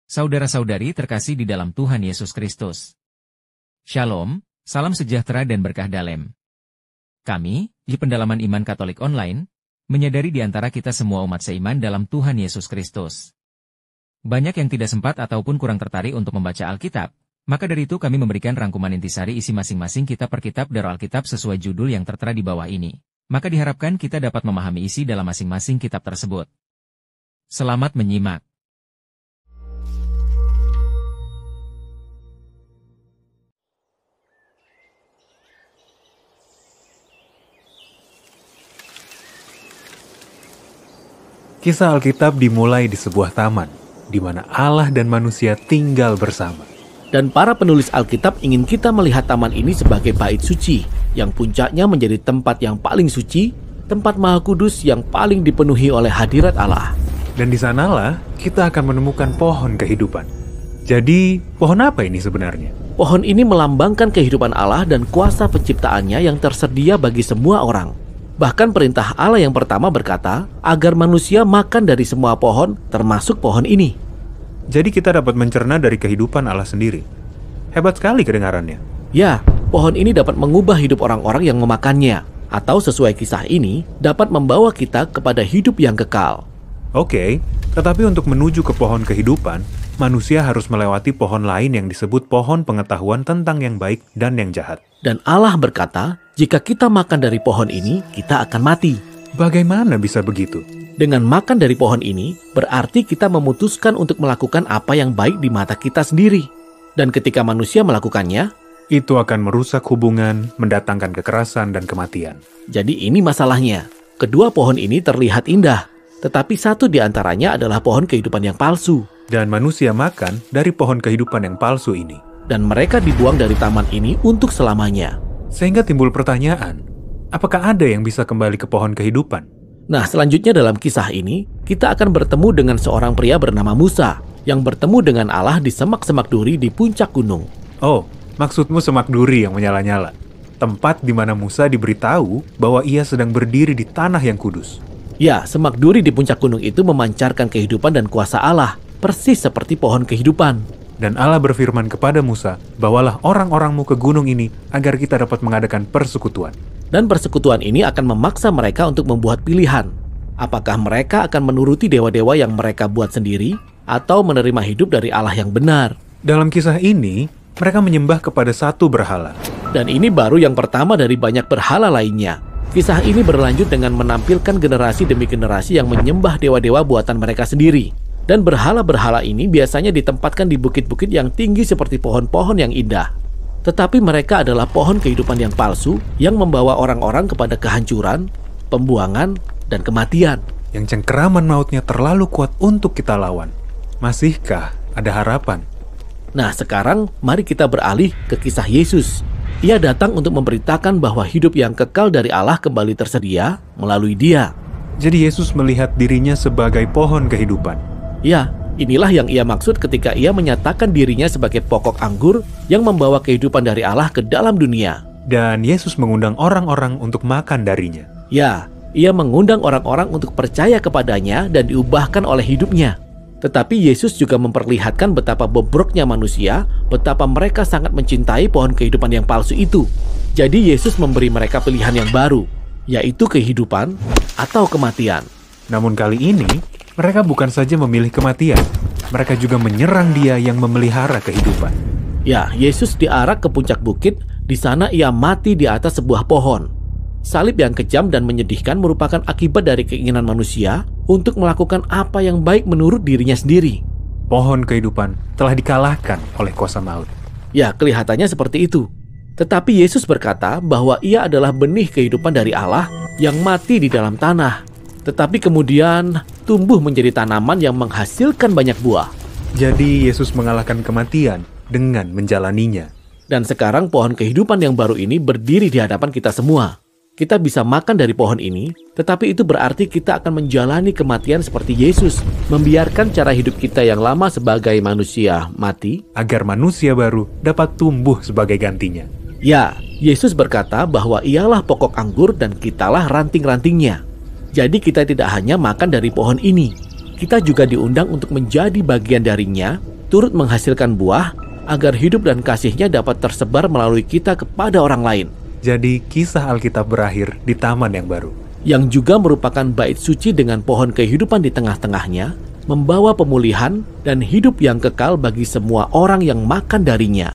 Saudara-saudari terkasih di dalam Tuhan Yesus Kristus. Shalom, salam sejahtera dan berkah dalam. Kami, di Pendalaman Iman Katolik Online, menyadari di antara kita semua umat seiman dalam Tuhan Yesus Kristus. Banyak yang tidak sempat ataupun kurang tertarik untuk membaca Alkitab, maka dari itu kami memberikan rangkuman intisari isi masing-masing kitab per kitab dari Alkitab sesuai judul yang tertera di bawah ini. Maka diharapkan kita dapat memahami isi dalam masing-masing kitab tersebut. Selamat menyimak. Kisah Alkitab dimulai di sebuah taman, di mana Allah dan manusia tinggal bersama. Dan para penulis Alkitab ingin kita melihat taman ini sebagai bait suci, yang puncaknya menjadi tempat yang paling suci, tempat maha kudus yang paling dipenuhi oleh hadirat Allah. Dan di sanalah kita akan menemukan pohon kehidupan. Jadi, pohon apa ini sebenarnya? Pohon ini melambangkan kehidupan Allah dan kuasa penciptaannya yang tersedia bagi semua orang. Bahkan perintah Allah yang pertama berkata, agar manusia makan dari semua pohon, termasuk pohon ini. Jadi kita dapat mencerna dari kehidupan Allah sendiri. Hebat sekali kedengarannya. Ya, pohon ini dapat mengubah hidup orang-orang yang memakannya. Atau sesuai kisah ini, dapat membawa kita kepada hidup yang kekal. Oke, tetapi untuk menuju ke pohon kehidupan, manusia harus melewati pohon lain yang disebut pohon pengetahuan tentang yang baik dan yang jahat. Dan Allah berkata, jika kita makan dari pohon ini, kita akan mati. Bagaimana bisa begitu? Dengan makan dari pohon ini, berarti kita memutuskan untuk melakukan apa yang baik di mata kita sendiri. Dan ketika manusia melakukannya, itu akan merusak hubungan, mendatangkan kekerasan dan kematian. Jadi ini masalahnya. Kedua pohon ini terlihat indah, tetapi satu di antaranya adalah pohon kehidupan yang palsu. Dan manusia makan dari pohon kehidupan yang palsu ini. Dan mereka dibuang dari taman ini untuk selamanya. Sehingga timbul pertanyaan, apakah ada yang bisa kembali ke pohon kehidupan? Nah, selanjutnya dalam kisah ini, kita akan bertemu dengan seorang pria bernama Musa, yang bertemu dengan Allah di semak-semak duri di puncak gunung. Oh, maksudmu semak duri yang menyala-nyala. Tempat di mana Musa diberitahu bahwa ia sedang berdiri di tanah yang kudus. Ya, semak duri di puncak gunung itu memancarkan kehidupan dan kuasa Allah, persis seperti pohon kehidupan. Dan Allah berfirman kepada Musa, bawalah orang-orangmu ke gunung ini agar kita dapat mengadakan persekutuan. Dan persekutuan ini akan memaksa mereka untuk membuat pilihan. Apakah mereka akan menuruti dewa-dewa yang mereka buat sendiri, atau menerima hidup dari Allah yang benar? Dalam kisah ini, mereka menyembah kepada satu berhala. Dan ini baru yang pertama dari banyak berhala lainnya. Kisah ini berlanjut dengan menampilkan generasi demi generasi yang menyembah dewa-dewa buatan mereka sendiri. Dan berhala-berhala ini biasanya ditempatkan di bukit-bukit yang tinggi seperti pohon-pohon yang indah. Tetapi mereka adalah pohon kehidupan yang palsu yang membawa orang-orang kepada kehancuran, pembuangan, dan kematian. Yang cengkeraman mautnya terlalu kuat untuk kita lawan. Masihkah ada harapan? Nah, sekarang mari kita beralih ke kisah Yesus. Ia datang untuk memberitakan bahwa hidup yang kekal dari Allah kembali tersedia melalui Dia. Jadi Yesus melihat dirinya sebagai pohon kehidupan. Ya, inilah yang ia maksud ketika ia menyatakan dirinya sebagai pokok anggur yang membawa kehidupan dari Allah ke dalam dunia. Dan Yesus mengundang orang-orang untuk makan darinya. Ya, ia mengundang orang-orang untuk percaya kepadanya dan diubahkan oleh hidupnya. Tetapi Yesus juga memperlihatkan betapa bobroknya manusia, betapa mereka sangat mencintai pohon kehidupan yang palsu itu. Jadi Yesus memberi mereka pilihan yang baru, yaitu kehidupan atau kematian. Namun kali ini, mereka bukan saja memilih kematian, mereka juga menyerang Dia yang memelihara kehidupan. Ya, Yesus diarak ke puncak bukit, di sana ia mati di atas sebuah pohon. Salib yang kejam dan menyedihkan merupakan akibat dari keinginan manusia untuk melakukan apa yang baik menurut dirinya sendiri. Pohon kehidupan telah dikalahkan oleh kuasa maut. Ya, kelihatannya seperti itu. Tetapi Yesus berkata bahwa ia adalah benih kehidupan dari Allah yang mati di dalam tanah. Tetapi kemudian tumbuh menjadi tanaman yang menghasilkan banyak buah. Jadi Yesus mengalahkan kematian dengan menjalaninya. Dan sekarang pohon kehidupan yang baru ini berdiri di hadapan kita semua. Kita bisa makan dari pohon ini, tetapi itu berarti kita akan menjalani kematian seperti Yesus, membiarkan cara hidup kita yang lama sebagai manusia mati, agar manusia baru dapat tumbuh sebagai gantinya. Ya, Yesus berkata bahwa ialah pokok anggur dan kitalah ranting-rantingnya. Jadi kita tidak hanya makan dari pohon ini, kita juga diundang untuk menjadi bagian darinya turut menghasilkan buah agar hidup dan kasih-Nya dapat tersebar melalui kita kepada orang lain. Jadi, kisah Alkitab berakhir di taman yang baru. Yang juga merupakan bait suci dengan pohon kehidupan di tengah-tengahnya, membawa pemulihan dan hidup yang kekal bagi semua orang yang makan darinya.